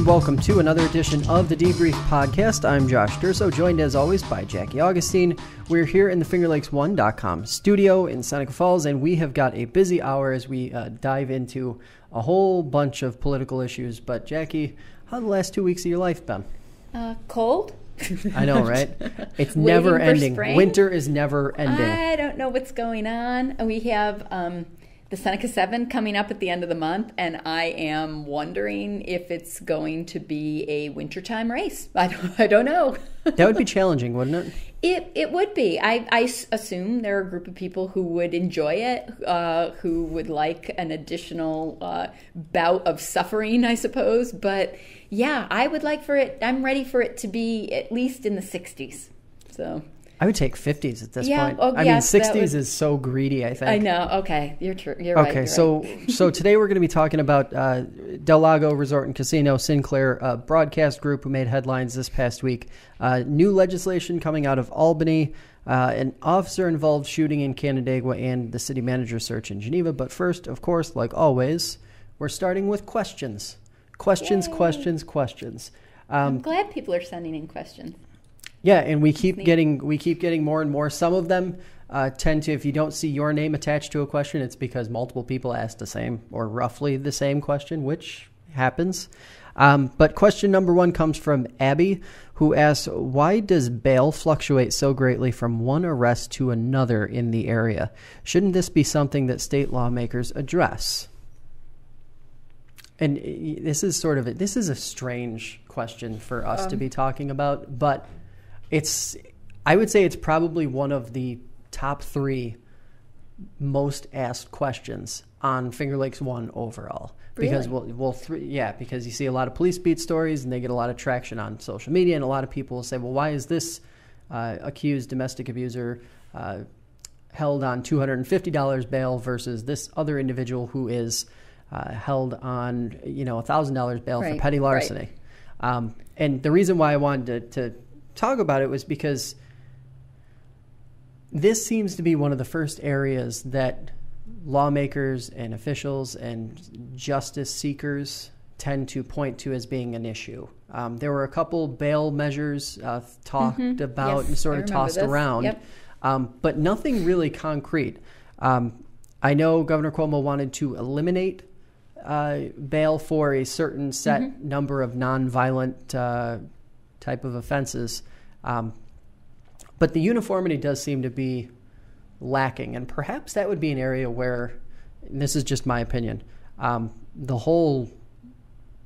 and welcome to another edition of the Debrief podcast. I'm Josh Durso, joined as always by Jackie Augustine. We're here in the FingerLakes1.com studio in Seneca Falls, and we have got a busy hour as we dive into a whole bunch of political issues. But Jackie, how have the last 2 weeks of your life been? Cold. I know, right? It's never ending. Spring. Winter is never ending. I don't know what's going on. We have the Seneca 7 coming up at the end of the month, and I am wondering if it's going to be a wintertime race. I don't know. That would be challenging, wouldn't it? It would be. I assume there are a group of people who would enjoy it, who would like an additional bout of suffering, I suppose. But yeah, I would like for it. I'm ready for it to be at least in the 60s. So I would take 50s at this point. Oh, I mean, 60s is so greedy, I think. I know. Okay, you're true. You're right. Okay, so today we're going to be talking about Del Lago Resort and Casino, Sinclair Broadcast Group, who made headlines this past week. New legislation coming out of Albany, an officer-involved shooting in Canandaigua, and the city manager search in Geneva. But first, of course, like always, we're starting with questions. Questions. I'm glad people are sending in questions. Yeah, and we keep getting more and more. Some of them tend to, if you don't see your name attached to a question, it's because multiple people asked the same or roughly the same question, which happens. But question number one comes from Abby, who asks, why does bail fluctuate so greatly from one arrest to another in the area? Shouldn't this be something that state lawmakers address? And this is a strange question for us to be talking about, but I would say it's probably one of the top 3 most asked questions on Finger Lakes 1 overall. Because Really? because you see a lot of police beat stories and they get a lot of traction on social media, and a lot of people will say, well, why is this accused domestic abuser held on $250 bail versus this other individual who is held on $1,000 bail for petty larceny? Right. And the reason why I wanted to talk about it was because this seems to be one of the first areas that lawmakers and officials and justice seekers tend to point to as being an issue. There were a couple bail measures talked about and sort of tossed around, Yep. But nothing really concrete. I know Governor Cuomo wanted to eliminate bail for a certain set number of nonviolent type of offenses. But the uniformity does seem to be lacking, and perhaps that would be an area where, and this is just my opinion, the whole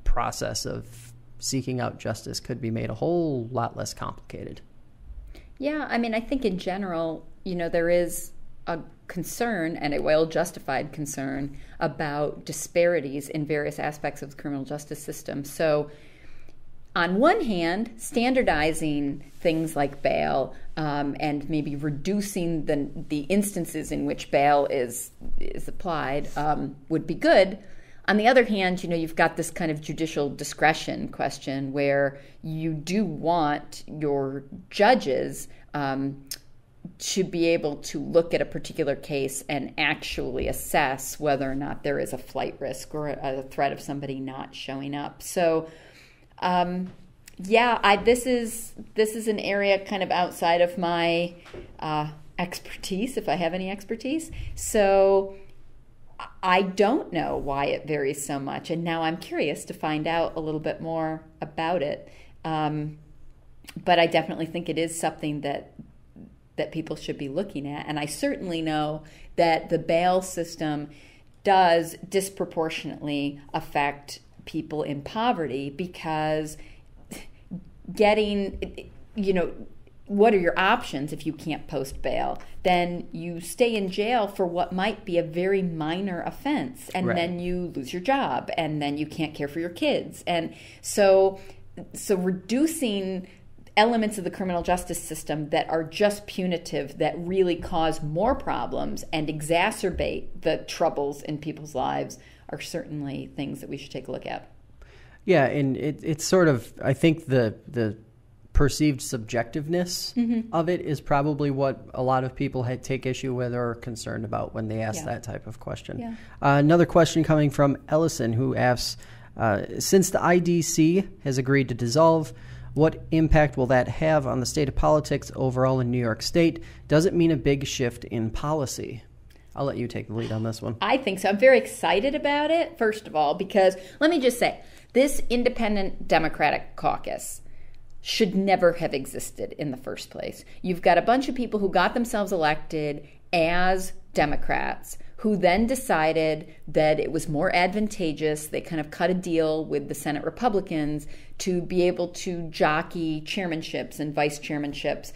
process of seeking out justice could be made a whole lot less complicated. Yeah, I mean, I think in general, there is a concern, and a well-justified concern, about disparities in various aspects of the criminal justice system. So on one hand, standardizing things like bail and maybe reducing the instances in which bail is applied would be good. On the other hand, you've got this kind of judicial discretion question where you do want your judges to be able to look at a particular case and actually assess whether or not there is a flight risk or a threat of somebody not showing up. So this is an area kind of outside of my expertise, if I have any expertise. So I don't know why it varies so much, and now I'm curious to find out a little bit more about it. But I definitely think it is something that people should be looking at, and I certainly know that the bail system does disproportionately affect people in poverty because what are your options if you can't post bail? Then you stay in jail for what might be a very minor offense, and then you lose your job, and then you can't care for your kids. And so reducing elements of the criminal justice system that are just punitive, that really cause more problems and exacerbate the troubles in people's lives, are certainly things that we should take a look at. Yeah, and it's sort of, I think the perceived subjectiveness of it is probably what a lot of people take issue with or are concerned about when they ask that type of question. Yeah. Another question coming from Ellison, who asks, Since the IDC has agreed to dissolve, what impact will that have on the state of politics overall in New York State? Does it mean a big shift in policy? I'll let you take the lead on this one. I think so. I'm very excited about it, first of all, because let me just say, this independent Democratic caucus should never have existed in the first place. You've got a bunch of people who got themselves elected as Democrats who then decided that it was more advantageous. They kind of cut a deal with the Senate Republicans to be able to jockey chairmanships and vice chairmanships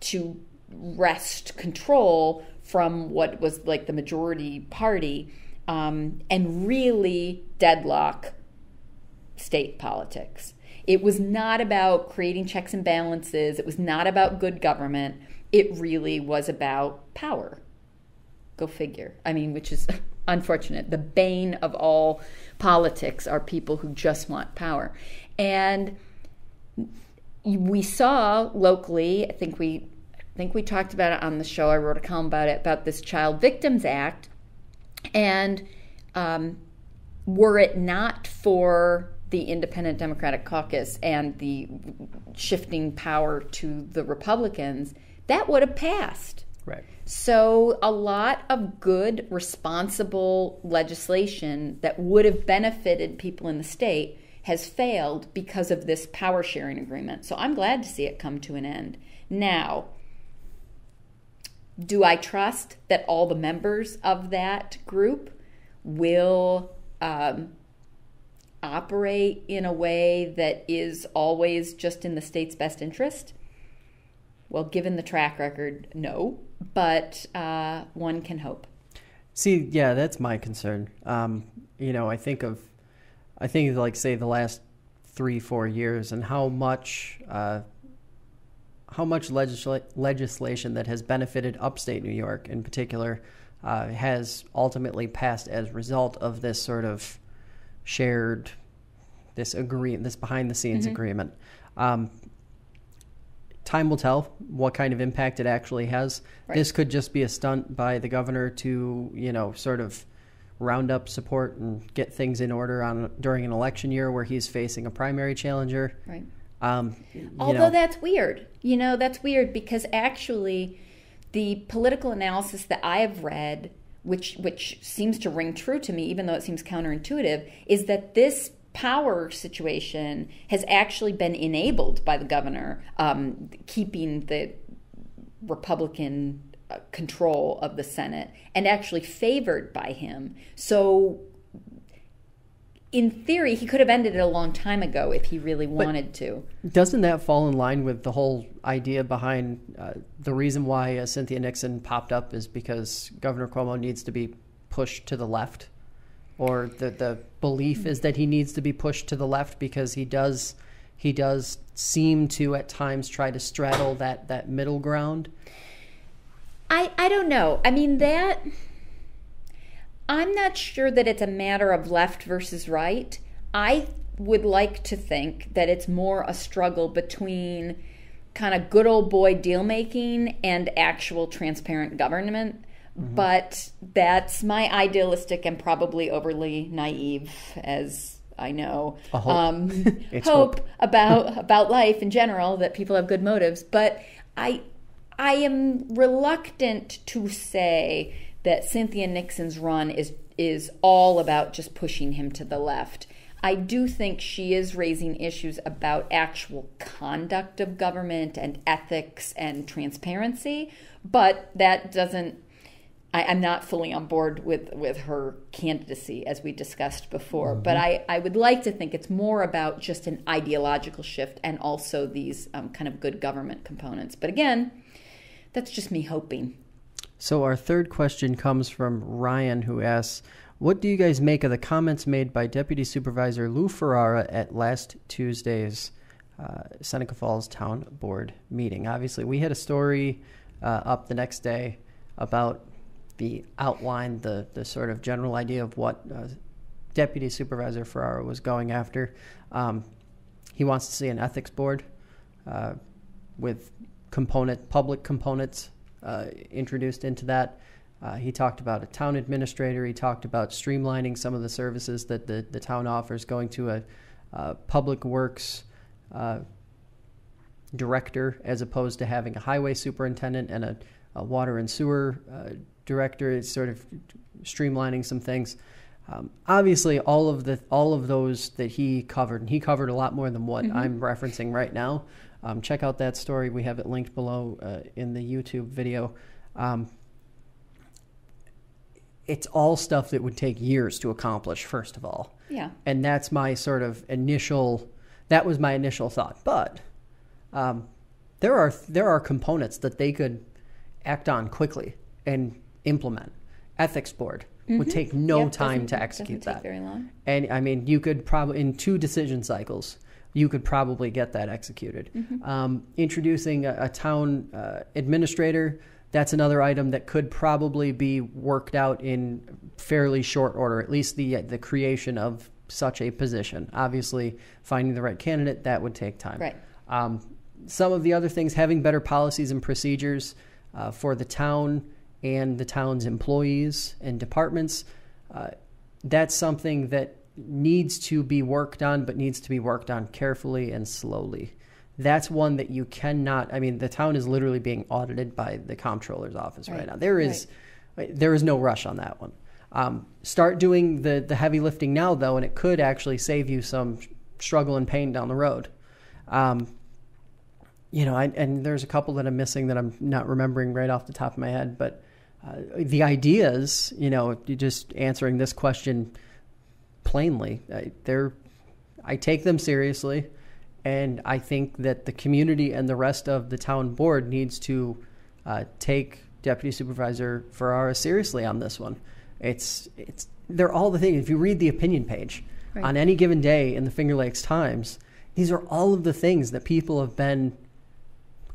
to wrest control from what was like the majority party and really deadlock state politics. It was not about creating checks and balances. It was not about good government. It really was about power. Go figure. I mean, which is unfortunate. The bane of all politics are people who just want power. And we saw locally, I think we talked about it on the show. I wrote a column about it, about this Child Victims Act. And were it not for the Independent Democratic Caucus and the shifting power to the Republicans, that would have passed. Right. So a lot of good, responsible legislation that would have benefited people in the state has failed because of this power sharing agreement. So I'm glad to see it come to an end. Now, do I trust that all the members of that group will operate in a way that is always just in the state's best interest? Well, given the track record, no, but one can hope. See, yeah, that's my concern. I think of like, say, the last 3-4 years and how much legislation that has benefited upstate New York in particular has ultimately passed as a result of this sort of shared, this behind-the-scenes agreement. Time will tell what kind of impact it actually has. Right. This could just be a stunt by the governor to, sort of round up support and get things in order during an election year where he's facing a primary challenger. Right. Although that's weird. That's weird because actually the political analysis that I have read, which seems to ring true to me, even though it seems counterintuitive, is that this power situation has actually been enabled by the governor, keeping the Republican control of the Senate, and actually favored by him. So in theory, he could have ended it a long time ago if he really wanted to. Doesn't that fall in line with the whole idea behind the reason why Cynthia Nixon popped up is because Governor Cuomo needs to be pushed to the left? Or the belief is that he needs to be pushed to the left because he does seem to at times try to straddle that middle ground? I don't know. I mean, I'm not sure that it's a matter of left versus right. I would like to think that it's more a struggle between kind of good old boy deal making and actual transparent government. Mm-hmm. But that's my idealistic and probably overly naive, as I know, hope about life in general, that people have good motives. But I am reluctant to say that Cynthia Nixon's run is all about just pushing him to the left. I do think she is raising issues about actual conduct of government and ethics and transparency, but that doesn't. I'm not fully on board with her candidacy, as we discussed before. Mm-hmm. But I would like to think it's more about just an ideological shift and also these kind of good government components. But again, that's just me hoping. So our third question comes from Ryan, who asks, what do you guys make of the comments made by Deputy Supervisor Lou Ferrara at last Tuesday's Seneca Falls Town Board meeting? Obviously, we had a story up the next day about the outline, the sort of general idea of what Deputy Supervisor Ferrara was going after. He wants to see an ethics board with public components introduced into that. He talked about a town administrator. He talked about streamlining some of the services that the town offers, going to a public works director as opposed to having a highway superintendent and a water and sewer director. It's sort of streamlining some things. Obviously, all of those that he covered, and he covered a lot more than what I'm referencing right now. Check out that story. We have it linked below in the YouTube video. It's all stuff that would take years to accomplish, first of all. Yeah. And that's my sort of that was my initial thought. But there are components that they could act on quickly and implement. Ethics board would take no time to execute that. Doesn't take very long. And I mean, you could probably, in 2 decision cycles, you could probably get that executed. Introducing a town administrator, that's another item that could probably be worked out in fairly short order, at least the creation of such a position. Obviously, finding the right candidate, that would take time. Right. Some of the other things, having better policies and procedures for the town and the town's employees and departments, that's something that needs to be worked on, but needs to be worked on carefully and slowly. That's one that you cannot, I mean, the town is literally being audited by the comptroller's office right now. There is no rush on that one. Start doing the heavy lifting now, though, and it could actually save you some struggle and pain down the road. And there's a couple that I'm missing that I'm not remembering right off the top of my head, but the ideas, just answering this question plainly, I take them seriously, and I think that the community and the rest of the town board needs to take Deputy Supervisor Ferrara seriously on this one. They're all the things. If you read the opinion page on any given day in the Finger Lakes Times, these are all of the things that people have been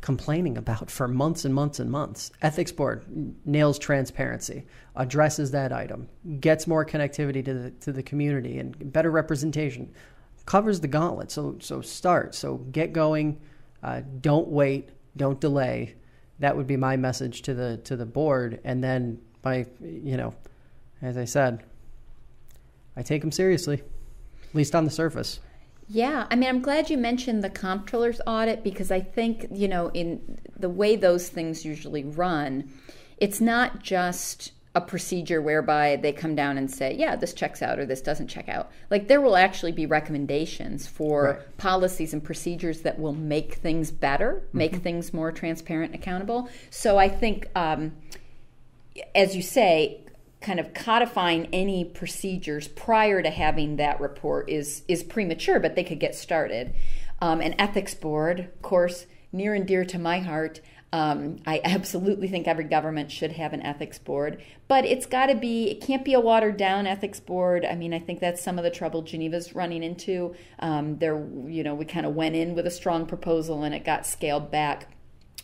complaining about for months and months and months. Ethics board nails transparency, addresses that item, gets more connectivity to the community and better representation, covers the gauntlet. So start. So get going. Don't wait. Don't delay. That would be my message to the board. And then as I said, I take them seriously, at least on the surface. Yeah, I mean, I'm glad you mentioned the comptroller's audit, because I think, in the way those things usually run, it's not just a procedure whereby they come down and say, yeah, this checks out or this doesn't check out. Like, there will actually be recommendations for policies and procedures that will make things better, make things more transparent and accountable. So I think, as you say, kind of codifying any procedures prior to having that report is premature, but they could get started. An ethics board, of course, near and dear to my heart. I absolutely think every government should have an ethics board, but it can't be a watered down ethics board. I mean, I think that's some of the trouble Geneva's running into. We kind of went in with a strong proposal and it got scaled back.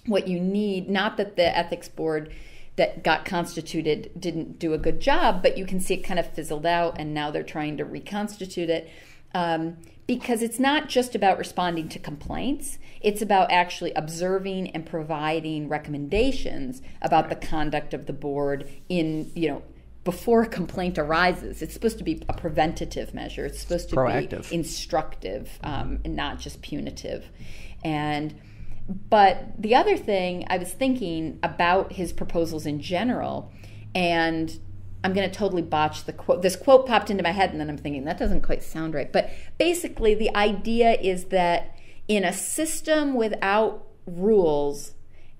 What you need, not that the ethics board that got constituted didn't do a good job, but you can see it kind of fizzled out, and now they're trying to reconstitute it, because it's not just about responding to complaints. It's about actually observing and providing recommendations about the conduct of the board before a complaint arises. It's supposed to be a preventative measure. It's supposed to be instructive, and not just punitive. But the other thing, I was thinking about his proposals in general, and I'm going to totally botch the quote. This quote popped into my head, and then I'm thinking, that doesn't quite sound right. But basically, the idea is that in a system without rules,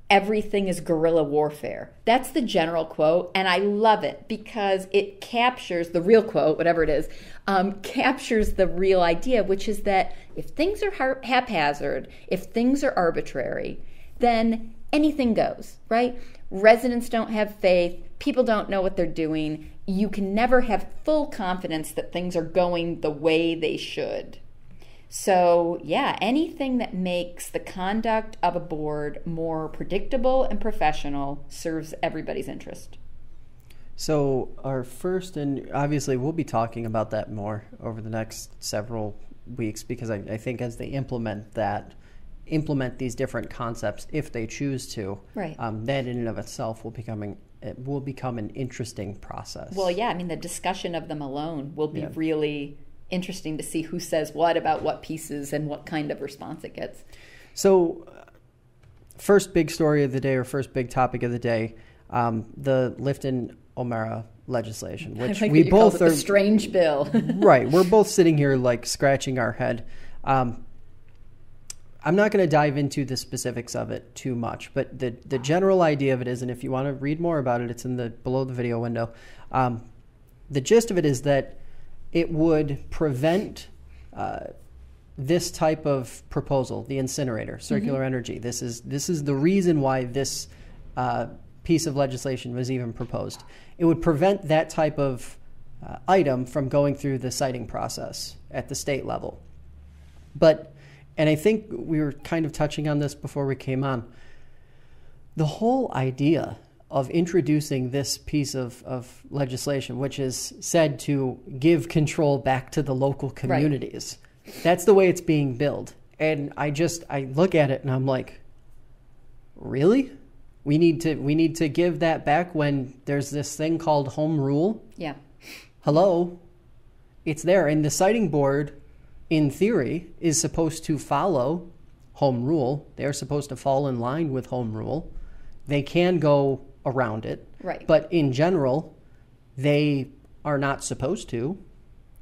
everything is guerrilla warfare. That's the general quote, and I love it because it captures the real quote, whatever it is, captures the real idea, which is that if things are haphazard, if things are arbitrary, then anything goes, right? Residents don't have faith. People don't know what they're doing. You can never have full confidence that things are going the way they should. So, yeah, anything that makes the conduct of a board more predictable and professional serves everybody's interest. So our first, and obviously we'll be talking about that more over the next several weeks, because I think as they implement these different concepts, if they choose to, that in and of itself will become it will become an interesting process. Well, yeah, I mean, the discussion of them alone will be Yeah. really interesting to see who says what about what pieces and what kind of response it gets. So, first big story of the day, or first big topic of the day, the Lifton-O'Mara legislation, which I like we that you called both it are the strange bill. right. We're both sitting here like scratching our head. I'm not going to dive into the specifics of it too much, but the general idea of it is, and if you want to read more about it, it's in the below the video window. The gist of it is that it would prevent this type of proposal, the incinerator, circular energy. This is the reason why this piece of legislation was even proposed. It would prevent that type of item from going through the siting process at the state level. And I think we were kind of touching on this before we came on. The whole idea of introducing this piece of legislation, which is said to give control back to the local communities, that's the way it's being billed. And I look at it and I'm like, really? We need to give that back when there's this thing called home rule? Yeah. Hello? It's there. And the siting board, in theory, is supposed to follow home rule. They're supposed to fall in line with home rule. They can go around it. Right. But in general, they are not supposed to.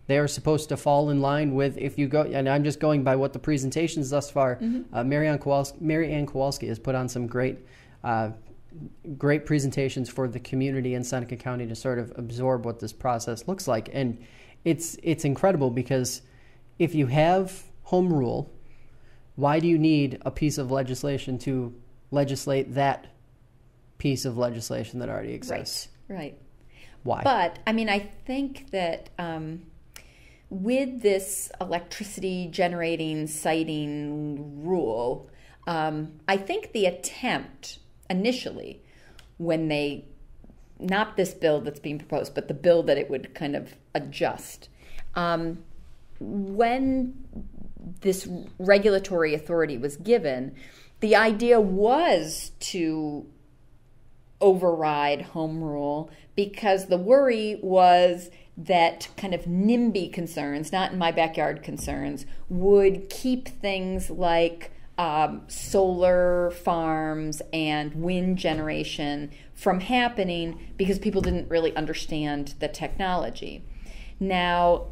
They are supposed to fall in line with, if you go, and I'm just going by what the presentations thus far, Mary Ann Kowalski has put on some great presentations for the community in Seneca County to sort of absorb what this process looks like. And it's incredible because if you have home rule, why do you need a piece of legislation to legislate that piece of legislation that already exists? Right. Why? But, I mean, I think that with this electricity generating siting rule, I think the attempt initially, when they, not this bill that's being proposed, but the bill that it would kind of adjust, when this regulatory authority was given, the idea was to override home rule because the worry was that kind of NIMBY concerns, not in my backyard concerns, would keep things like solar farms and wind generation from happening because people didn't really understand the technology. Now,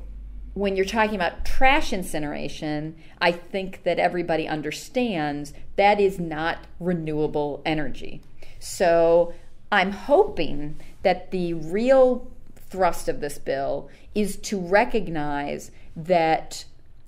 when you're talking about trash incineration, I think that everybody understands that is not renewable energy. So I'm hoping that the real thrust of this bill is to recognize that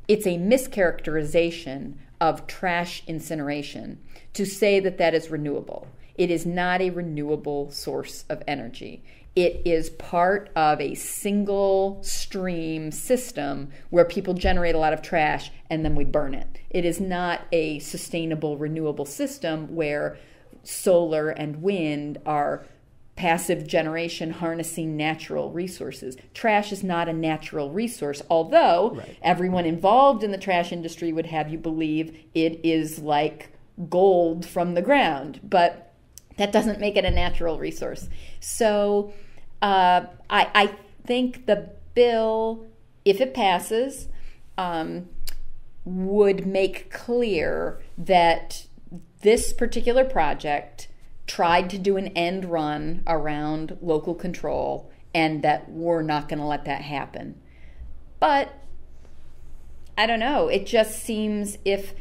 it's a mischaracterization of trash incineration to say that that is renewable. It is not a renewable source of energy. It is part of a single stream system where people generate a lot of trash and then we burn it. It is not a sustainable, renewable system where solar and wind are passive generation harnessing natural resources. Trash is not a natural resource, although everyone involved in the trash industry would have you believe it is like gold from the ground, but that doesn't make it a natural resource. So I think the bill, if it passes, would make clear that this particular project tried to do an end run around local control and that we're not going to let that happen. But I don't know. It just seems if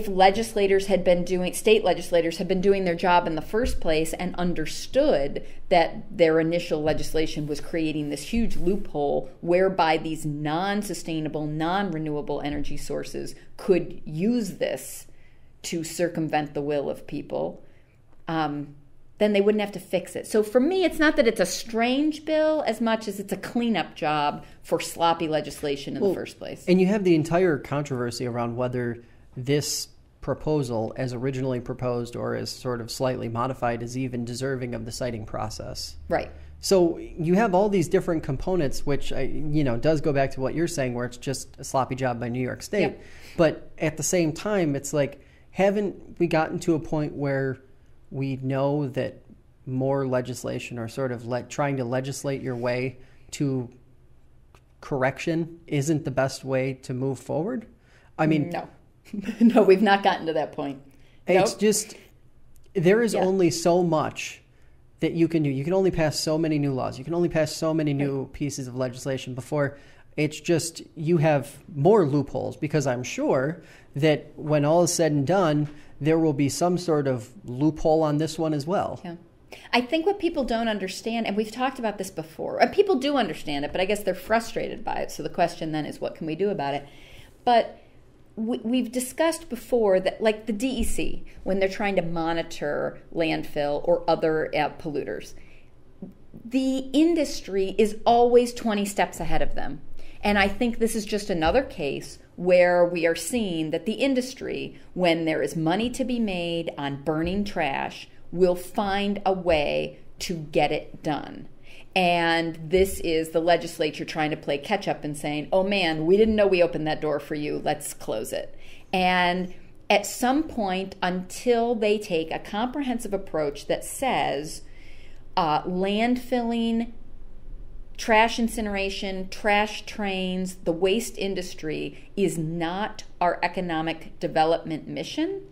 legislators had been doing, state legislators had been doing their job in the first place and understood that their initial legislation was creating this huge loophole whereby these non-sustainable, non-renewable energy sources could use this to circumvent the will of people, then they wouldn't have to fix it. So for me, it's not that it's a strange bill as much as it's a cleanup job for sloppy legislation in the first place. And you have the entire controversy around whether this proposal, as originally proposed or as sort of slightly modified, is even deserving of the citing process. Right. So you have all these different components, which does go back to what you're saying, where it's just a sloppy job by New York State. Yep. But at the same time, it's like, haven't we gotten to a point where we know that more legislation or sort of trying to legislate your way to correction isn't the best way to move forward? I mean, no. No, we've not gotten to that point. It's Nope. just, there is only so much that you can do. You can only pass so many new laws. You can only pass so many new pieces of legislation before it's just, you have more loopholes, because I'm sure that when all is said and done, there will be some sort of loophole on this one as well. Yeah. I think what people don't understand, and we've talked about this before, and people do understand it, but I guess they're frustrated by it. So the question then is, what can we do about it? But we've discussed before that, like the DEC, when they're trying to monitor landfill or other polluters, the industry is always 20 steps ahead of them. And I think this is just another case where we are seeing that the industry, when there is money to be made on burning trash, will find a way to get it done. And this is the legislature trying to play catch up and saying, oh man, we didn't know we opened that door for you, let's close it. And at some point, until they take a comprehensive approach that says landfilling, trash incineration, trash trains, the waste industry is not our economic development mission,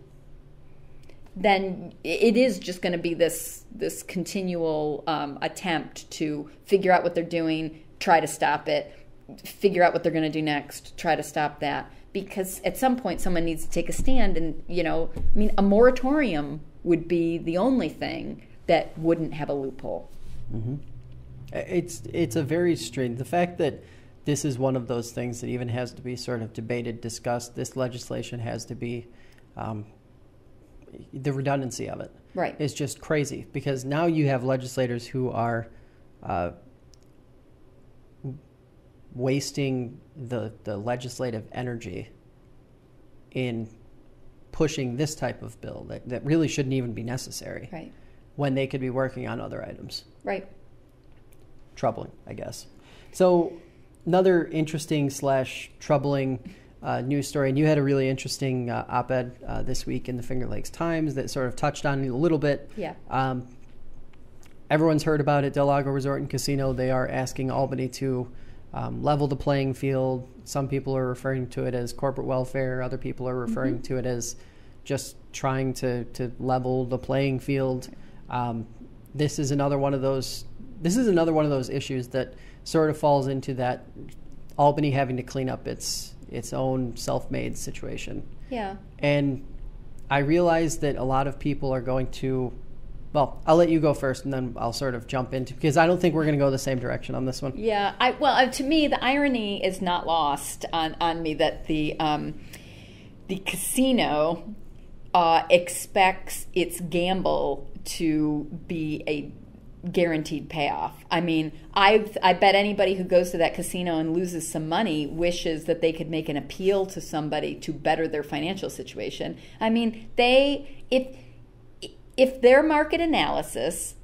then it is just going to be this continual attempt to figure out what they're doing, try to stop it, figure out what they're going to do next, try to stop that. Because at some point someone needs to take a stand, and a moratorium would be the only thing that wouldn't have a loophole. Mm-hmm. It's a very strange, the fact that this is one of those things that even has to be sort of debated, discussed. This legislation has to be, the redundancy of it is just crazy, because now you have legislators who are wasting the legislative energy in pushing this type of bill that really shouldn't even be necessary, when they could be working on other items. Right. Troubling, I guess. So another interesting / troubling news story, and you had a really interesting op-ed this week in the Finger Lakes Times that sort of touched on it a little bit. Yeah. Everyone's heard about it. Del Lago Resort and Casino, they are asking Albany to level the playing field. Some people are referring to it as corporate welfare. Other people are referring to it as just trying to level the playing field. This is another one of those issues that sort of falls into that Albany having to clean up its own self-made situation. Yeah. And I realize that a lot of people are going to, well, I'll let you go first, and then I'll sort of jump into, because I don't think we're going to go the same direction on this one. Yeah. To me, the irony is not lost on me that the casino expects its gamble to be a guaranteed payoff. I mean, I bet anybody who goes to that casino and loses some money wishes that they could make an appeal to somebody to better their financial situation. I mean, if their market analysis,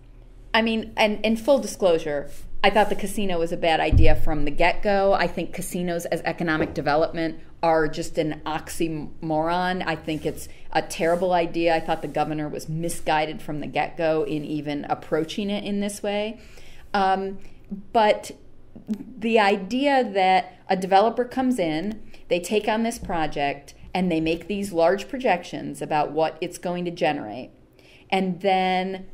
and full disclosure, I thought the casino was a bad idea from the get-go. I think casinos as economic development are just an oxymoron. I think it's a terrible idea. I thought the governor was misguided from the get-go in even approaching it in this way. But the idea that a developer comes in, they take on this project, and they make these large projections about what it's going to generate, and then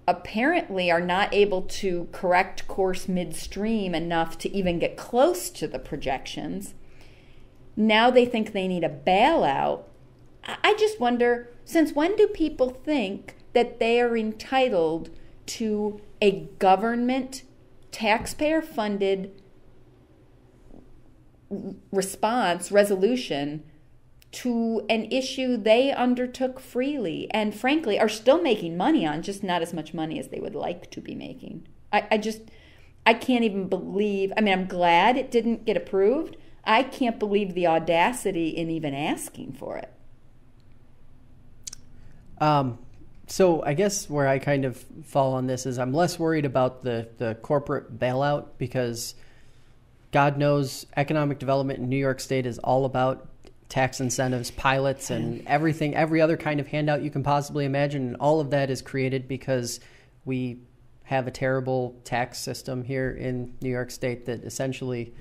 apparently are not able to correct course midstream enough to even get close to the projections. Now they think they need a bailout. I just wonder, since when do people think that they are entitled to a government, taxpayer-funded resolution to an issue they undertook freely and frankly are still making money on, just not as much money as they would like to be making? I can't even believe, I'm glad it didn't get approved. I can't believe the audacity in even asking for it. So I guess where I kind of fall on this is I'm less worried about the corporate bailout, because God knows economic development in New York State is all about tax incentives, pilots, and everything, every other kind of handout you can possibly imagine. And all of that is created because we have a terrible tax system here in New York State that essentially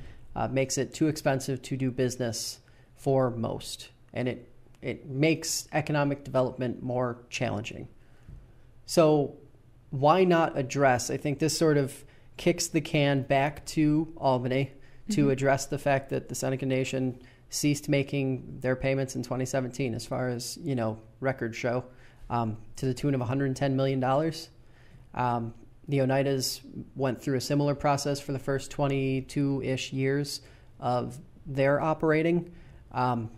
makes it too expensive to do business for most. And it makes economic development more challenging. So why not address, I think this sort of kicks the can back to Albany to address the fact that the Seneca Nation ceased making their payments in 2017, as far as, records show, to the tune of $110 million. The Oneidas went through a similar process for the first 22-ish years of their operating. And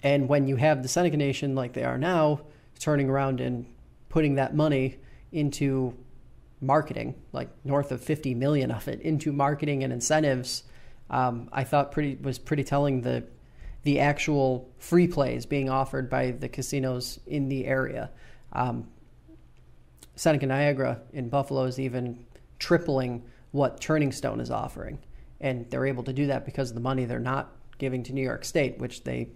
when you have the Seneca Nation like they are now, turning around and putting that money into marketing, like north of 50 million of it, into marketing and incentives, I thought was pretty telling the actual free plays being offered by the casinos in the area. Seneca Niagara in Buffalo is even tripling what Turning Stone is offering. And they're able to do that because of the money they're not giving to New York State, which they,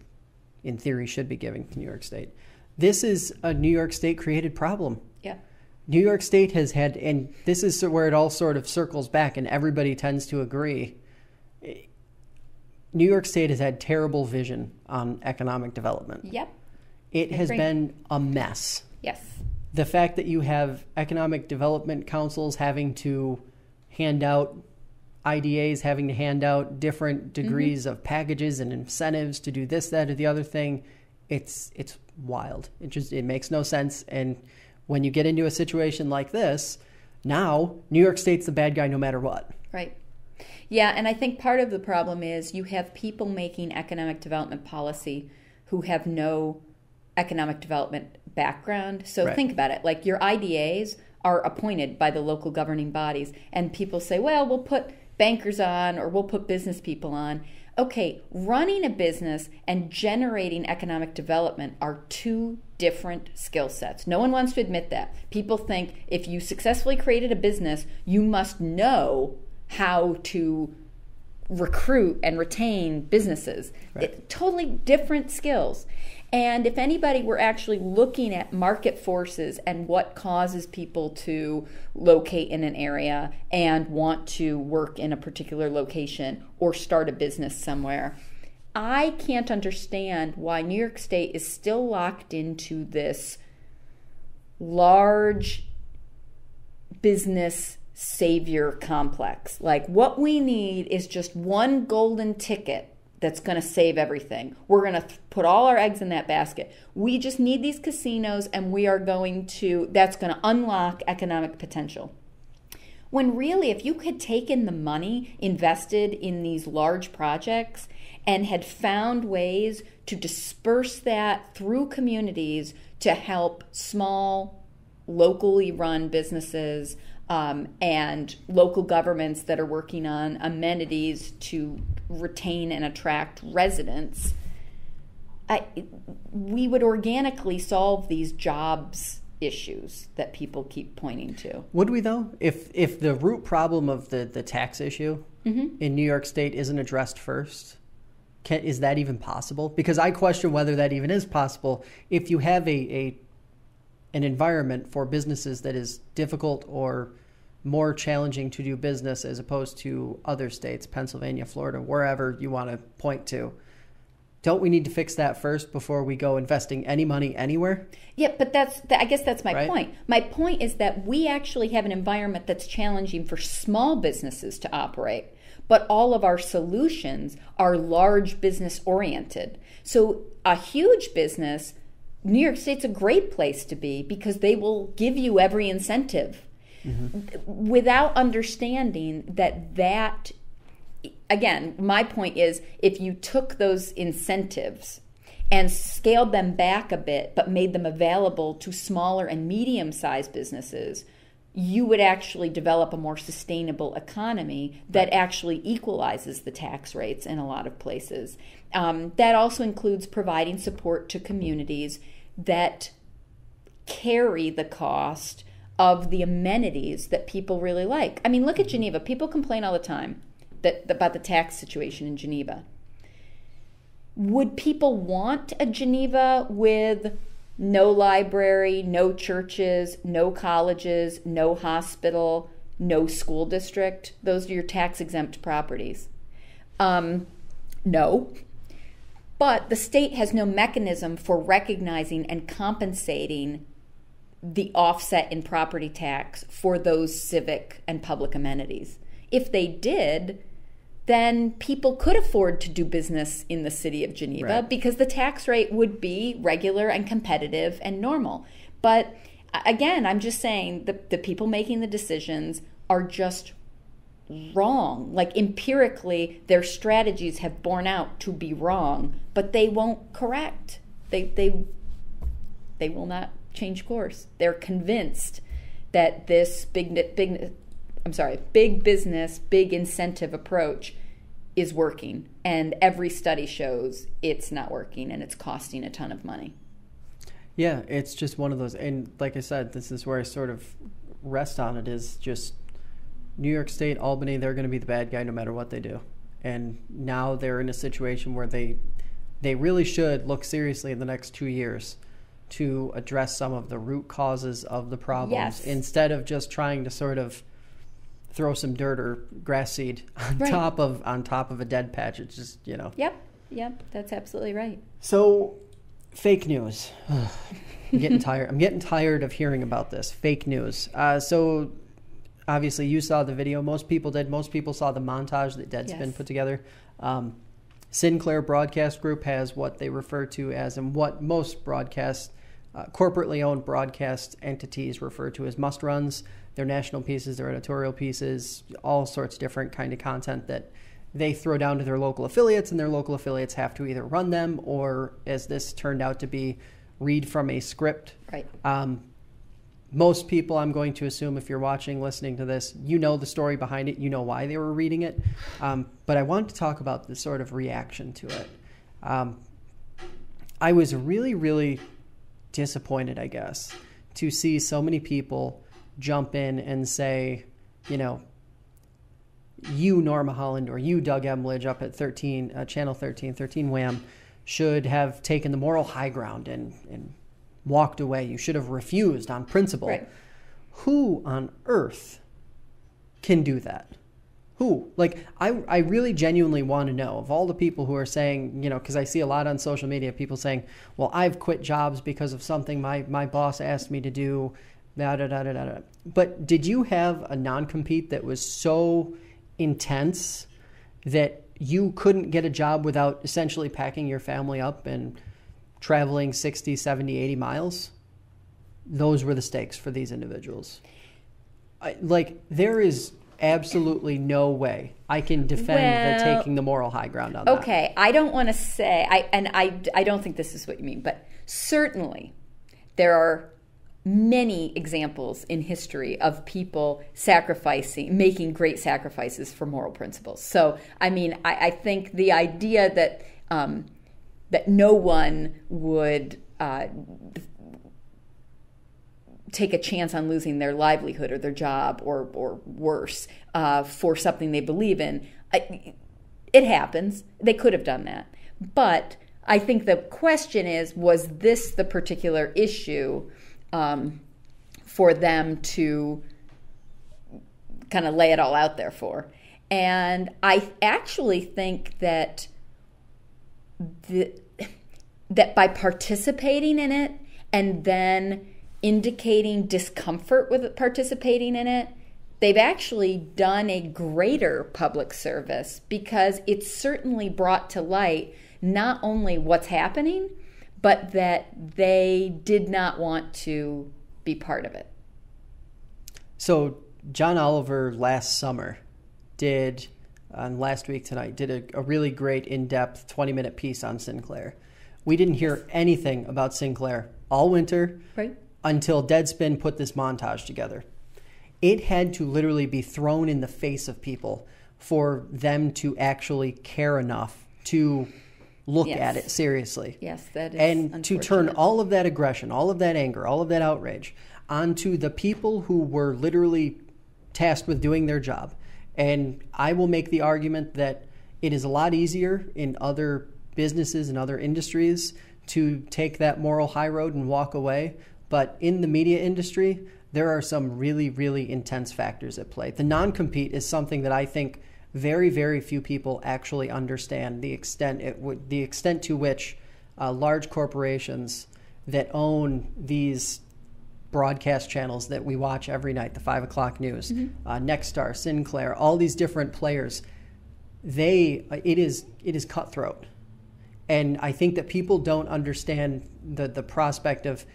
in theory, should be giving to New York State. This is a New York State created problem. Yeah. New York State has had, and this is where it all sort of circles back, and everybody tends to agree, New York State has had terrible vision on economic development. Yep. It has been a mess. Yes. The fact that you have economic development councils having to hand out IDAs, having to hand out different degrees of packages and incentives to do this, that, or the other thing, it's wild. It makes no sense. And when you get into a situation like this, now New York State's the bad guy no matter what. Right. Yeah, and I think part of the problem is you have people making economic development policy who have no economic development background. So think about it. Like, your IDAs are appointed by the local governing bodies, and people say, well, we'll put bankers on or we'll put business people on. Okay, running a business and generating economic development are two different skill sets. No one wants to admit that. People think if you successfully created a business, you must know how to recruit and retain businesses. Totally different skills. And if anybody were actually looking at market forces and what causes people to locate in an area and want to work in a particular location or start a business somewhere, I can't understand why New York State is still locked into this large business savior complex. Like, what we need is just one golden ticket that's going to save everything. We're going to put all our eggs in that basket. We just need these casinos, and that's going to unlock economic potential. When really, if you had taken the money invested in these large projects and had found ways to disperse that through communities to help small, locally run businesses, and local governments that are working on amenities to retain and attract residents, we would organically solve these jobs issues that people keep pointing to. Would we, though? If the root problem of the tax issue in New York State isn't addressed first, is that even possible? Because I question whether that even is possible if you have an environment for businesses that is difficult or more challenging to do business as opposed to other states, Pennsylvania, Florida, wherever you want to point to. Don't we need to fix that first before we go investing any money anywhere? Yeah, but I guess that's my point. My point is that we actually have an environment that's challenging for small businesses to operate, but all of our solutions are large business oriented. So a huge business, New York State's a great place to be because they will give you every incentive. Without understanding that, again, my point is, if you took those incentives and scaled them back a bit, but made them available to smaller and medium-sized businesses, you would actually develop a more sustainable economy that actually equalizes the tax rates in a lot of places. That also includes providing support to communities that carry the cost of the amenities that people really like. I mean, look at Geneva. People complain all the time about the tax situation in Geneva. would people want a Geneva with no library, no churches, no colleges, no hospital, no school district? Those are your tax-exempt properties. No. But the state has no mechanism for recognizing and compensating the offset in property tax for those civic and public amenities. If they did, then people could afford to do business in the city of Geneva, because the tax rate would be regular and competitive and normal. But again, I'm just saying the people making the decisions are just wrong. Like, empirically, their strategies have borne out to be wrong, but they won't correct. They will not change course. They're convinced that this big business, big incentive approach is working, and every study shows it's not working and it's costing a ton of money. Yeah, it's just one of those, and like I said, this is where I sort of rest on it, is just New York State, Albany, they're going to be the bad guy no matter what they do. And now they're in a situation where they really should look seriously in the next 2 years to address some of the root causes of the problems, instead of just trying to sort of throw some dirt or grass seed on top of a dead patch. It's just, you know. Yep, that's absolutely right. So, fake news. I'm getting tired. I'm getting tired of hearing about this fake news. So, obviously, you saw the video. Most people did. Most people saw the montage that Deadspin put together. Sinclair Broadcast Group has what they refer to as, and what most corporately owned broadcast entities refer to as must-runs. Their national pieces, their editorial pieces, all sorts of different kind of content that they throw down to their local affiliates, and their local affiliates have to either run them or, as this turned out to be, read from a script. Right. Most people, I'm going to assume, if you're watching, listening to this, you know the story behind it. You know why they were reading it. But I want to talk about the sort of reaction to it. I was really, really disappointed, I guess, to see so many people jump in and say, you know, you, Norma Holland, or you, Doug Emledge, up at Channel 13 Wham, should have taken the moral high ground and walked away. You should have refused on principle. Right. Who on earth can do that? Who? Like, I really genuinely want to know, of all the people who are saying, you know, because I see a lot on social media, people saying, well, I've quit jobs because of something my boss asked me to do, da-da-da-da-da. But did you have a non-compete that was so intense that you couldn't get a job without essentially packing your family up and traveling 60, 70, 80 miles? Those were the stakes for these individuals. There is absolutely no way I can defend taking the moral high ground on that. Okay, I don't want to say, I don't think this is what you mean, but certainly there are many examples in history of people making great sacrifices for moral principles. So, I mean, I think the idea that that no one would take a chance on losing their livelihood or their job or worse for something they believe in, it happens. They could have done that. But I think the question is, was this the particular issue for them to kind of lay it all out there for? And I actually think that that by participating in it and then indicating discomfort with participating in it, they've actually done a greater public service, because it's certainly brought to light not only what's happening, but that they did not want to be part of it. So John Oliver last summer did a really great in-depth 20-minute piece on Sinclair. We didn't hear anything about Sinclair all winter, right, until Deadspin put this montage together. It had to literally be thrown in the face of people for them to actually care enough to look at it seriously. Yes, that is and to turn all of that aggression, all of that anger, all of that outrage onto the people who were literally tasked with doing their job. And I will make the argument that it is a lot easier in other businesses and other industries to take that moral high road and walk away. But in the media industry, there are some really, really intense factors at play. The non-compete is something that I think very, very few people actually understand the extent to which large corporations that own these broadcast channels that we watch every night, the 5 o'clock news, Nexstar, Sinclair, all these different players, it is cutthroat. And I think that people don't understand the prospect of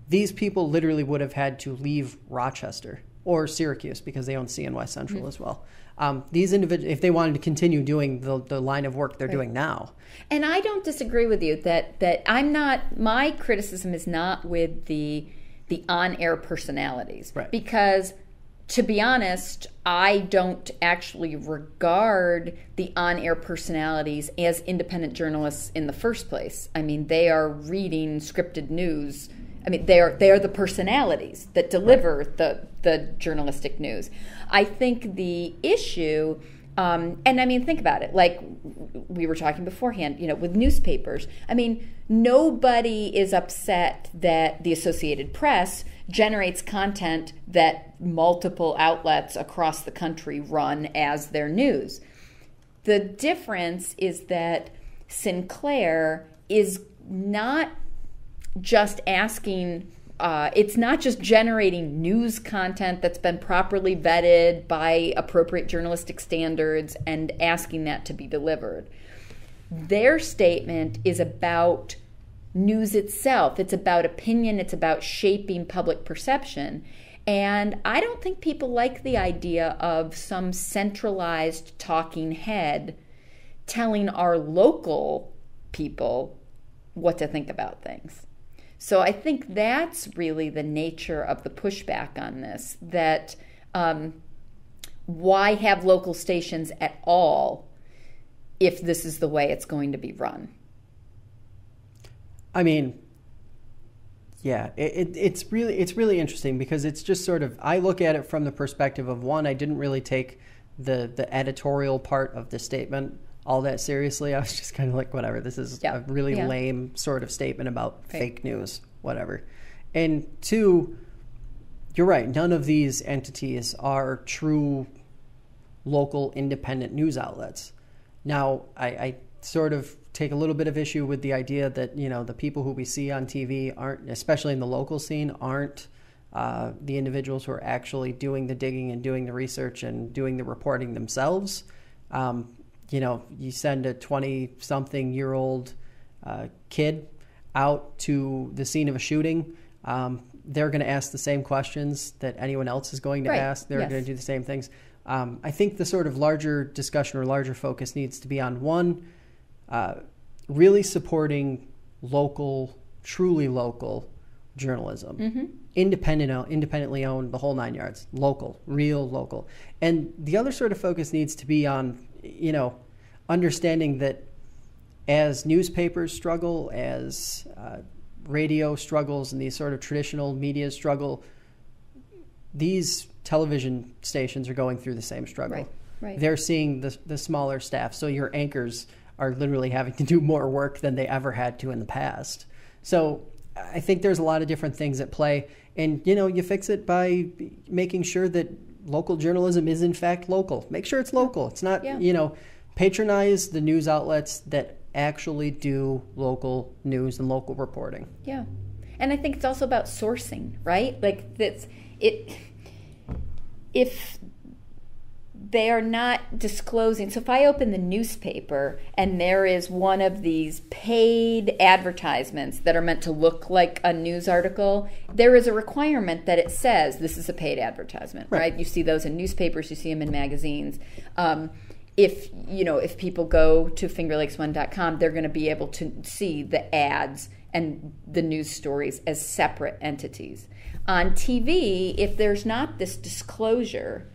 these people literally would have had to leave Rochester or Syracuse because they own CNY Central as well. These individuals, if they wanted to continue doing the line of work they're doing now. And I don't disagree with you that I'm not, my criticism is not with the on-air personalities. Right. Because, to be honest, I don't actually regard the on-air personalities as independent journalists in the first place. I mean, they are reading scripted news. I mean, they are the personalities that deliver the journalistic news. I think the issue, and I mean, think about it. Like we were talking beforehand, with newspapers. I mean, nobody is upset that the Associated Press generates content that multiple outlets across the country run as their news. The difference is that Sinclair is not just asking, it's not just generating news content that's been properly vetted by appropriate journalistic standards and asking that to be delivered. Their statement is about news itself. It's about opinion. It's about shaping public perception. And I don't think people like the idea of some centralized talking head telling our local people what to think about things. So I think that's really the nature of the pushback on this, that why have local stations at all if this is the way it's going to be run? I mean, yeah, it's really interesting because it's just sort of, I look at it from the perspective of, one, I didn't really take the editorial part of the statement all that seriously. I was just kind of like, whatever, this is a really lame sort of statement about fake news, whatever. And two, you're right, none of these entities are true local independent news outlets. Now, I sort of take a little bit of issue with the idea that, the people who we see on TV aren't, especially in the local scene, aren't the individuals who are actually doing the digging and doing the research and doing the reporting themselves. You send a 20-something-year-old kid out to the scene of a shooting, they're going to ask the same questions that anyone else is going to ask. They're going to do the same things. I think the sort of larger discussion or larger focus needs to be on, one, really supporting local, truly local journalism. Independently owned, the whole 9 yards. Local, real local. And the other sort of focus needs to be on, understanding that as newspapers struggle, as radio struggles, and these sort of traditional media struggle, these television stations are going through the same struggle. Right. They're seeing the smaller staff. So your anchors are literally having to do more work than they ever had to in the past. So I think there's a lot of different things at play. And, you fix it by making sure that local journalism is, in fact, local. Make sure it's local. It's not, patronize the news outlets that actually do local news and local reporting. Yeah. And I think it's also about sourcing, right? Like, if they are not disclosing. So if I open the newspaper and there is one of these paid advertisements that are meant to look like a news article, there is a requirement that it says this is a paid advertisement, right? You see those in newspapers, you see them in magazines. If people go to fingerlakes1.com, they're going to be able to see the ads and the news stories as separate entities. On TV, if there's not this disclosure,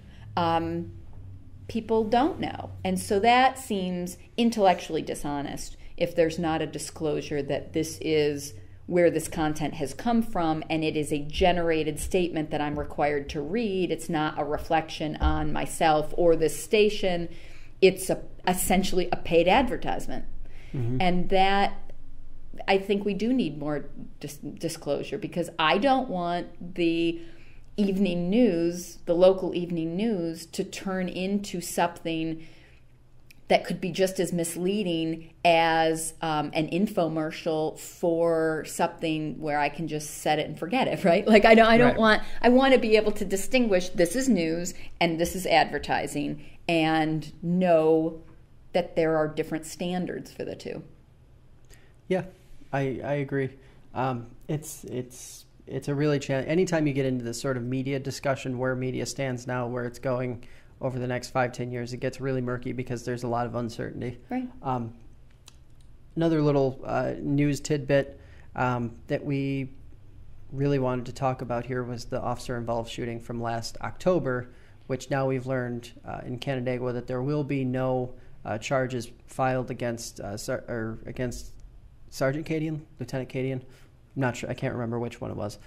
people don't know. And so that seems intellectually dishonest if there's not a disclosure that this is where this content has come from and it is a generated statement that I'm required to read. It's not a reflection on myself or this station. It's essentially a paid advertisement. And that, I think we do need more disclosure, because I don't want the evening news, the local evening news, to turn into something that could be just as misleading as an infomercial for something where I can just set it and forget it, right? Like I want to be able to distinguish, this is news and this is advertising, and know that there are different standards for the two. Yeah, I agree. It's a really challenge. Anytime you get into this sort of media discussion, where media stands now, where it's going over the next 5-10 years, it gets really murky because there's a lot of uncertainty. Right. Another little news tidbit that we really wanted to talk about here was the officer-involved shooting from last October, which now we've learned in Canandaigua that there will be no charges filed against against Sergeant Cadian, Lieutenant Cadian. I'm not sure. I can't remember which one it was.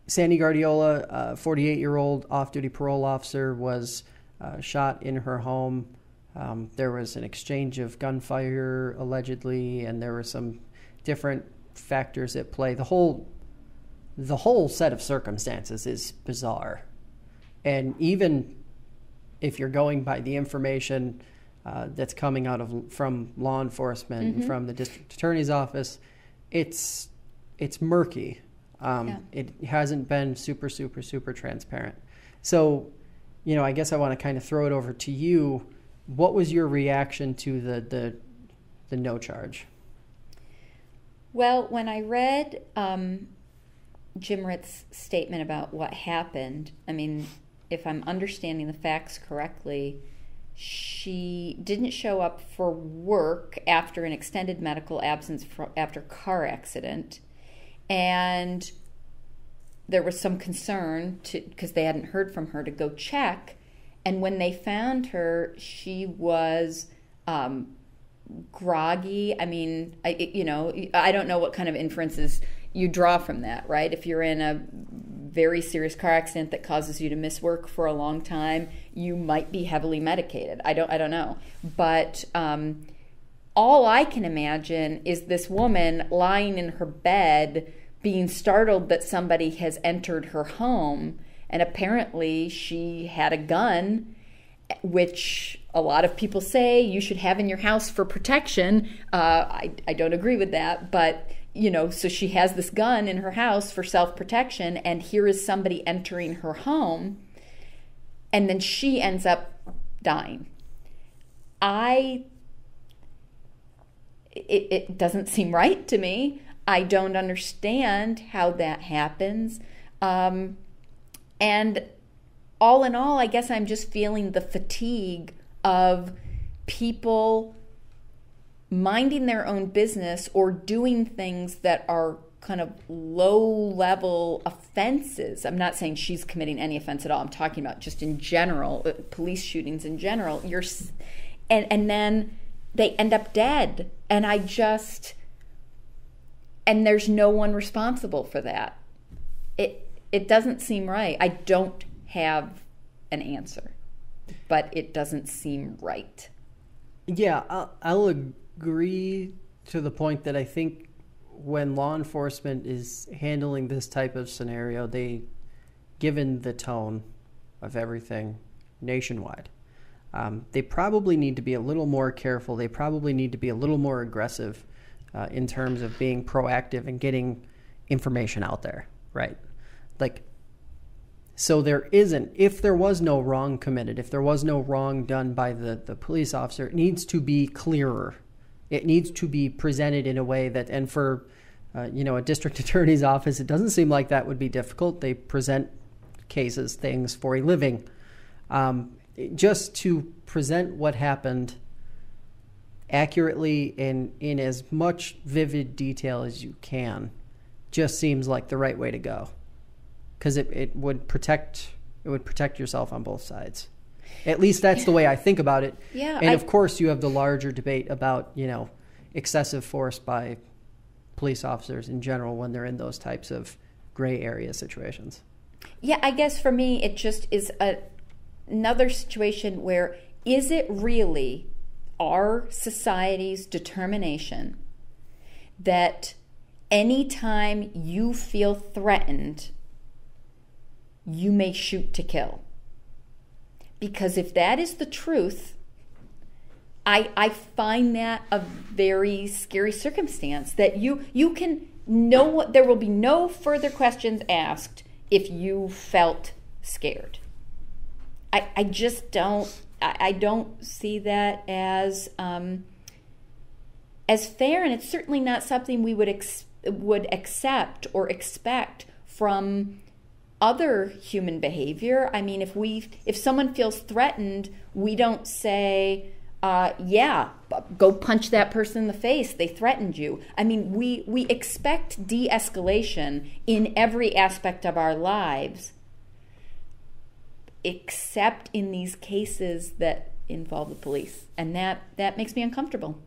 Sandy Guardiola, a 48-year-old off-duty parole officer, was shot in her home. There was an exchange of gunfire, allegedly, and there were some different factors at play. The whole set of circumstances is bizarre. And even if you're going by the information that's coming out from law enforcement, from the district attorney's office, it's murky. It hasn't been super transparent. So, I guess I want to kind of throw it over to you. What was your reaction to the no charge? Well, when I read Jim Ritt's statement about what happened, I mean, if I'm understanding the facts correctly, she didn't show up for work after an extended medical absence after car accident. And there was some concern because they hadn't heard from her, to go check. And when they found her, she was groggy. I mean, I don't know what kind of inferences you draw from that, right? If you're in a very serious car accident that causes you to miss work for a long time, you might be heavily medicated. I don't know. But all I can imagine is this woman lying in her bed being startled that somebody has entered her home, and apparently she had a gun, which a lot of people say you should have in your house for protection. I don't agree with that, but so she has this gun in her house for self-protection, and here is somebody entering her home, and then she ends up dying. It doesn't seem right to me. I don't understand how that happens. And all in all, I guess I'm just feeling the fatigue of people minding their own business or doing things that are kind of low-level offenses. I'm not saying she's committing any offense at all. I'm talking about just in general, police shootings in general. And then they end up dead. And and there's no one responsible for that. It doesn't seem right. I don't have an answer, but it doesn't seem right. Yeah, I'll agree to the point that I think when law enforcement is handling this type of scenario, given the tone of everything nationwide, they probably need to be a little more careful. They probably need to be a little more aggressive in terms of being proactive and getting information out there, right? So if there was no wrong committed, if there was no wrong done by the police officer, it needs to be clearer. It needs to be presented in a way that, and for, a district attorney's office, it doesn't seem like that would be difficult. They present things for a living. Just to present what happened accurately and in as much vivid detail as you can just seems like the right way to go, because it would protect yourself on both sides. At least that's the way I think about it. Yeah, and of course you have the larger debate about excessive force by police officers in general when they're in those types of gray area situations. Yeah, I guess for me it just is another situation where, is it really our society's determination that anytime you feel threatened, you may shoot to kill. Because if that is the truth, I find that a very scary circumstance, that you can know there will be no further questions asked if you felt scared. I just don't see that as fair, and it's certainly not something we would accept or expect from other human behavior. I mean, if someone feels threatened, we don't say, yeah, go punch that person in the face, they threatened you. I mean, we expect de-escalation in every aspect of our lives, except in these cases that involve the police. And that makes me uncomfortable.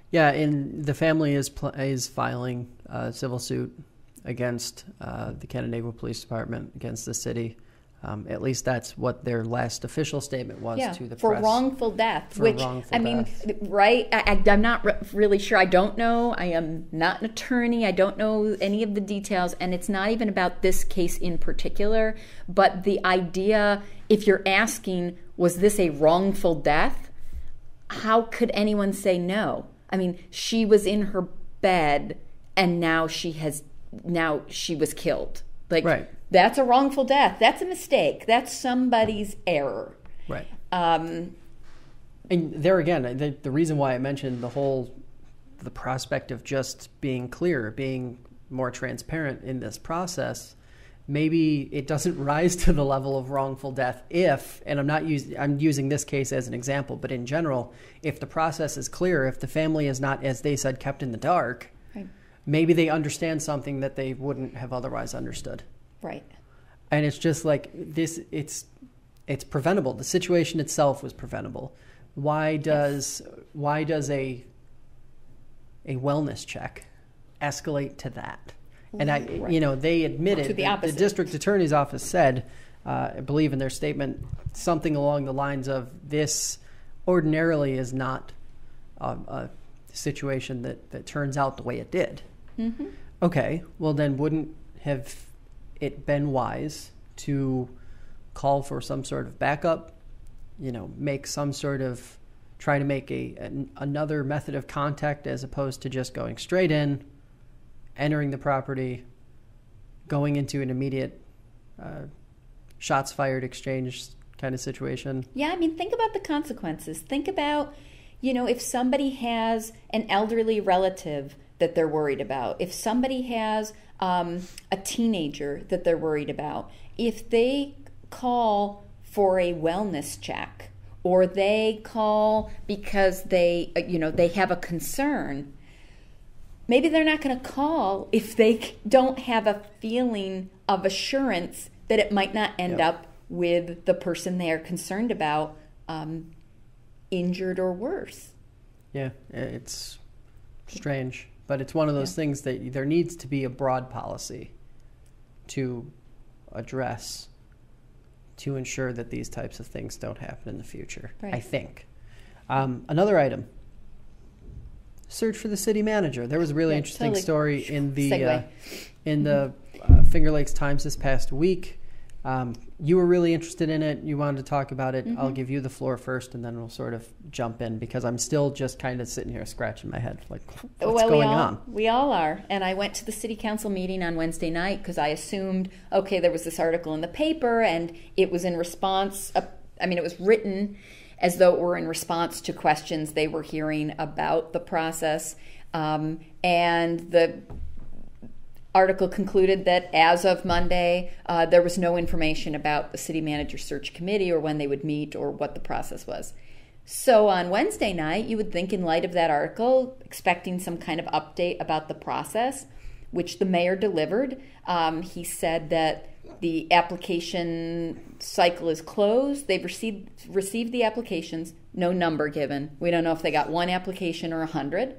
Yeah, and the family is filing a civil suit against the Canandaigua Police Department, against the city. At least that's what their last official statement was to the for press. Wrongful death. For wrongful death. Right? I'm not really sure. I don't know. I am not an attorney. I don't know any of the details, and it's not even about this case in particular. But the idea, if you're asking, was this a wrongful death? How could anyone say no? I mean, she was in her bed, and now she was killed. Like, right. That's a wrongful death. That's a mistake. That's somebody's error. Right. And there again, the reason why I mentioned the prospect of just being clear, being more transparent in this process, maybe it doesn't rise to the level of wrongful death if, and I'm using this case as an example, but in general, if the process is clear, if the family is not, as they said, kept in the dark, right, maybe they understand something that they wouldn't have otherwise understood. Right. And it's just like this, it's preventable. The situation itself was preventable. Why does a wellness check escalate to that? And they admitted, the district attorney's office said, I believe in their statement, something along the lines of, this ordinarily is not a situation that turns out the way it did. Mm-hmm. Okay, well then wouldn't have it been wise to call for some sort of backup, make some sort of, try to make another method of contact as opposed to just going straight in, entering the property, going into an immediate shots fired exchange kind of situation? Yeah, I mean, think about the consequences. Think about, if somebody has an elderly relative that they're worried about, if somebody has a teenager that they're worried about, if they call for a wellness check, or they call because they have a concern, maybe they're not going to call if they don't have a feeling of assurance that it might not end up with the person they are concerned about injured or worse. Yeah, it's strange. But it's one of those things that there needs to be a broad policy to address, to ensure that these types of things don't happen in the future, right. I think. Another item, search for the city manager. There was a really interesting story in the Finger Lakes Times this past week. You were really interested in it. You wanted to talk about it. Mm-hmm. I'll give you the floor first, and then we'll sort of jump in, because I'm still just kind of sitting here scratching my head, like, what's going on? We all are. And I went to the city council meeting on Wednesday night because I assumed, okay, there was this article in the paper, and it was in response. It was written as though it were in response to questions they were hearing about the process. And the article concluded that as of Monday, there was no information about the city manager search committee or when they would meet or what the process was. So on Wednesday night, you would think, in light of that article, expecting some kind of update about the process, which the mayor delivered. He said that the application cycle is closed. They've received the applications, no number given. We don't know if they got one application or 100.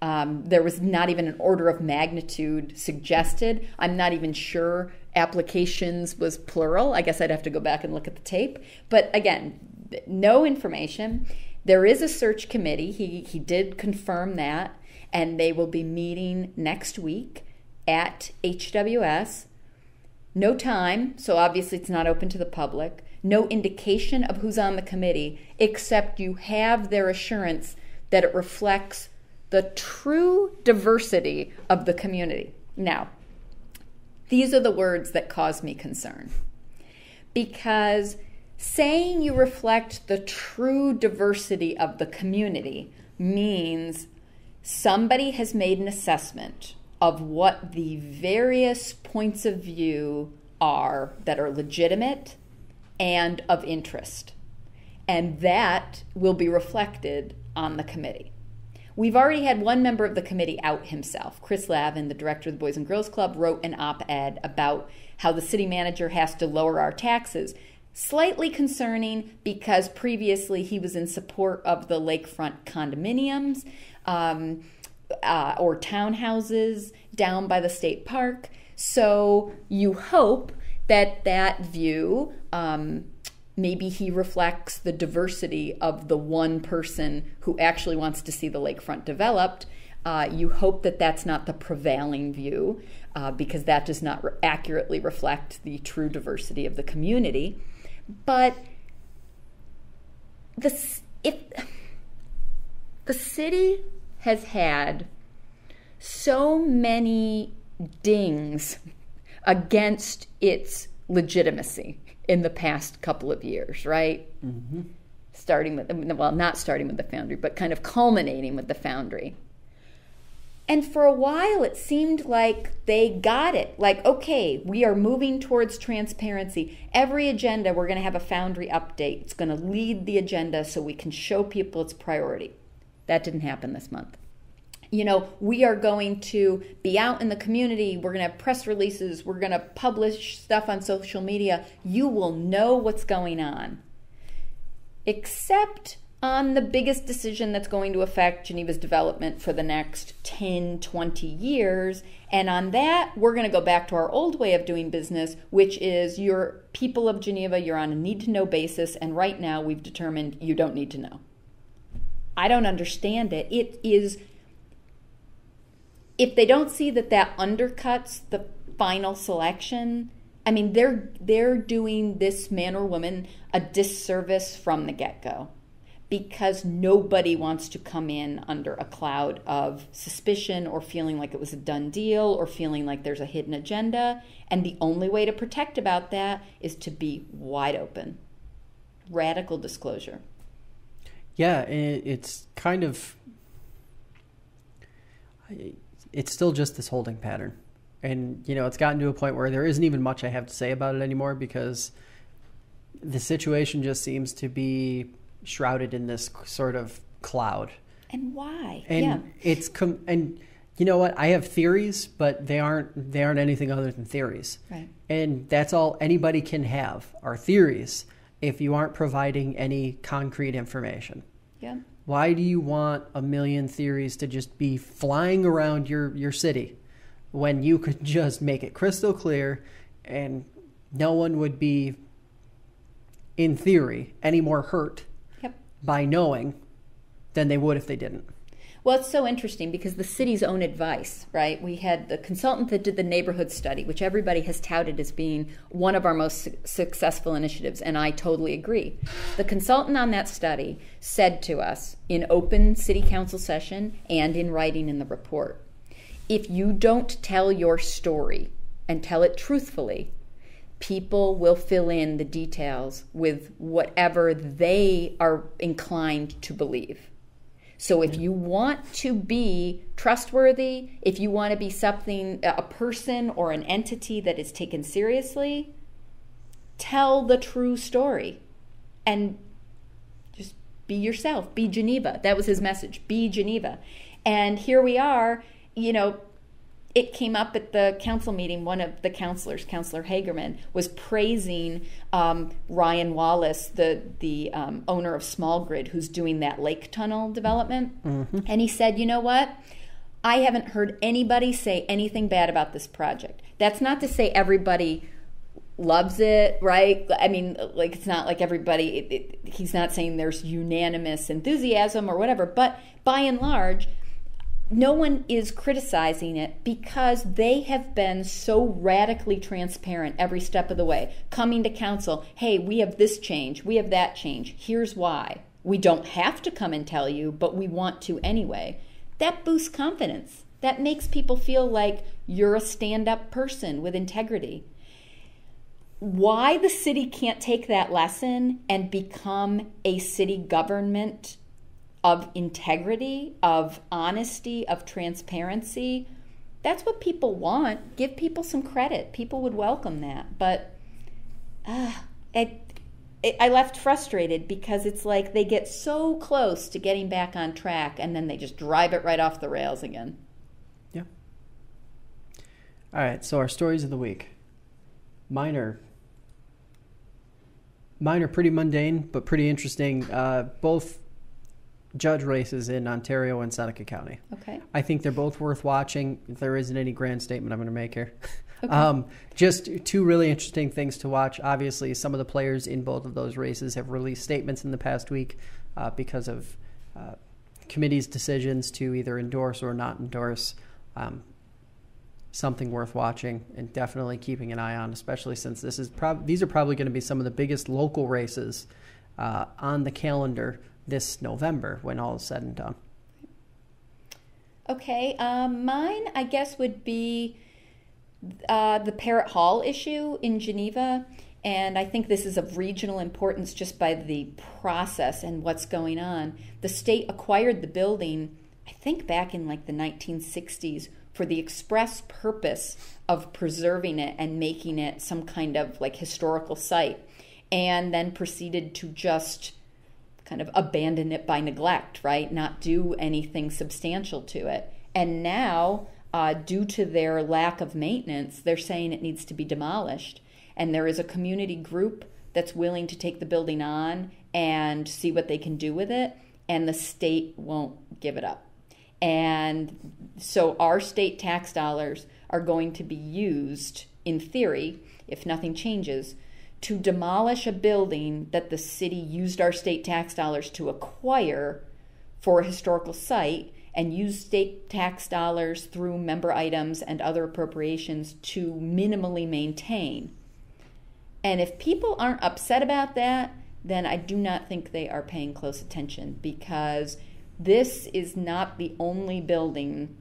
There was not even an order of magnitude suggested. I'm not even sure applications was plural. I guess I'd have to go back and look at the tape. But again, no information. There is a search committee. He did confirm that, and they will be meeting next week at HWS. No time, so obviously it's not open to the public. No indication of who's on the committee, except you have their assurance that it reflects the true diversity of the community. Now, these are the words that cause me concern. Because saying you reflect the true diversity of the community means somebody has made an assessment of what the various points of view are that are legitimate and of interest. And that will be reflected on the committee. We've already had one member of the committee out himself. Chris Lavin, the director of the Boys and Girls Club, wrote an op-ed about how the city manager has to lower our taxes. Slightly concerning because previously he was in support of the lakefront condominiums or townhouses down by the state park. So you hope that that view, maybe he reflects the diversity of the one person who actually wants to see the lakefront developed. You hope that that's not the prevailing view because that does not accurately reflect the true diversity of the community. But the city has had so many dings against its legitimacy in the past couple of years, right? Mm-hmm. Not starting with the Foundry, but kind of culminating with the Foundry. And for a while, it seemed like they got it. Like, okay, we are moving towards transparency. Every agenda, we're going to have a Foundry update. It's going to lead the agenda so we can show people its priority. That didn't happen this month. You know, we are going to be out in the community. We're going to have press releases. We're going to publish stuff on social media. You will know what's going on. Except on the biggest decision that's going to affect Geneva's development for the next 10, 20 years. And on that, we're going to go back to our old way of doing business, which is you're people of Geneva, you're on a need-to-know basis, and right now we've determined you don't need to know. I don't understand it. It is, if they don't see that that undercuts the final selection, I mean, they're doing this man or woman a disservice from the get-go. Because nobody wants to come in under a cloud of suspicion or feeling like it was a done deal or feeling like there's a hidden agenda. And the only way to protect about that is to be wide open. Radical disclosure. Yeah, it's kind of... It's still just this holding pattern. And, you know, it's gotten to a point where there isn't even much I have to say about it anymore because the situation just seems to be shrouded in this sort of cloud. And why? And it's and you know what? I have theories, but they aren't anything other than theories. Right. And that's all anybody can have are theories if you aren't providing any concrete information. Yeah. Why do you want a million theories to just be flying around your city when you could just make it crystal clear and no one would be, in theory, any more hurt by knowing than they would if they didn't? Well, it's so interesting because the city's own advice, right? We had the consultant that did the neighborhood study, which everybody has touted as being one of our most successful initiatives, and I totally agree. The consultant on that study said to us in open city council session and in writing in the report, if you don't tell your story and tell it truthfully, people will fill in the details with whatever they are inclined to believe. So if you want to be trustworthy, if you want to be something, a person or an entity that is taken seriously, tell the true story and just be yourself, be Geneva. That was his message, be Geneva. And here we are, you know, it came up at the council meeting. One of the councilors, Councilor Hagerman, was praising Ryan Wallace, the owner of Small Grid, who's doing that lake tunnel development. Mm-hmm. And he said, you know what? I haven't heard anybody say anything bad about this project. That's not to say everybody loves it, right? I mean, like, it's not like everybody, he's not saying there's unanimous enthusiasm or whatever, but by and large, no one is criticizing it because they have been so radically transparent every step of the way, coming to council, hey, we have this change, we have that change, here's why. We don't have to come and tell you, but we want to anyway. That boosts confidence. That makes people feel like you're a stand-up person with integrity. Why the city can't take that lesson and become a city government of integrity, of honesty, of transparency, that's what people want. Give people some credit. People would welcome that. But I left frustrated because it's like they get so close to getting back on track and then they just drive it right off the rails again. Yeah. All right, so our stories of the week. Mine are pretty mundane, but pretty interesting. Both judge races in Ontario and Seneca County. Okay. I think they're both worth watching. There isn't any grand statement I'm going to make here. Okay. Just two really interesting things to watch. Obviously, some of the players in both of those races have released statements in the past week because of committee's decisions to either endorse or not endorse. Something worth watching and definitely keeping an eye on, especially since these are probably going to be some of the biggest local races on the calendar this November when all is said and done. Okay, mine, I guess, would be the Parrott Hall issue in Geneva, and I think this is of regional importance just by the process and what's going on. The state acquired the building, I think back in like the 1960s, for the express purpose of preserving it and making it some kind of like historical site, and then proceeded to just kind of abandon it by neglect, right? Not do anything substantial to it. And now, due to their lack of maintenance, they're saying it needs to be demolished. And there is a community group that's willing to take the building on and see what they can do with it, and the state won't give it up. And so our state tax dollars are going to be used, in theory, if nothing changes, to demolish a building that the city used our state tax dollars to acquire for a historical site, and use state tax dollars through member items and other appropriations to minimally maintain. And if people aren't upset about that, then I do not think they are paying close attention, because this is not the only building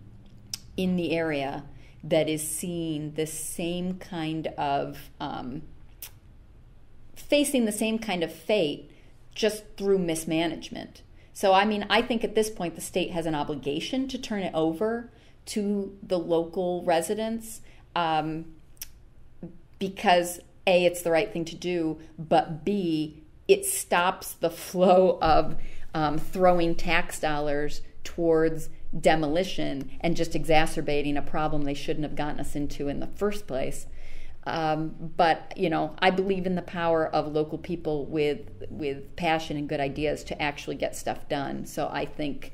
in the area that is seeing the same kind of facing the same kind of fate just through mismanagement. So, I mean, I think at this point the state has an obligation to turn it over to the local residents because A, it's the right thing to do, but B, it stops the flow of throwing tax dollars towards demolition and just exacerbating a problem they shouldn't have gotten us into in the first place. But, you know, I believe in the power of local people with passion and good ideas to actually get stuff done. So I think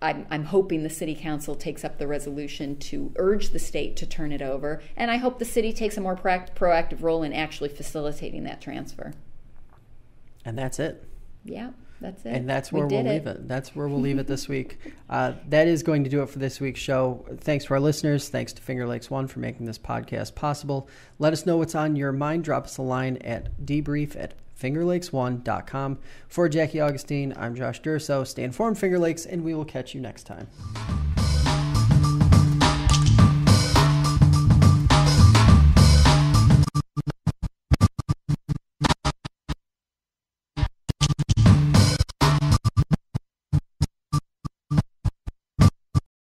I'm hoping the city council takes up the resolution to urge the state to turn it over. And I hope the city takes a more proactive role in actually facilitating that transfer. And that's it. Yeah. That's it. And that's where we'll leave it. That's where we'll leave it this week. That is going to do it for this week's show. Thanks to our listeners. Thanks to Finger Lakes One for making this podcast possible. Let us know what's on your mind. Drop us a line at debrief@fingerlakes1.com. For Jackie Augustine, I'm Josh Durso. Stay informed, Finger Lakes, and we will catch you next time.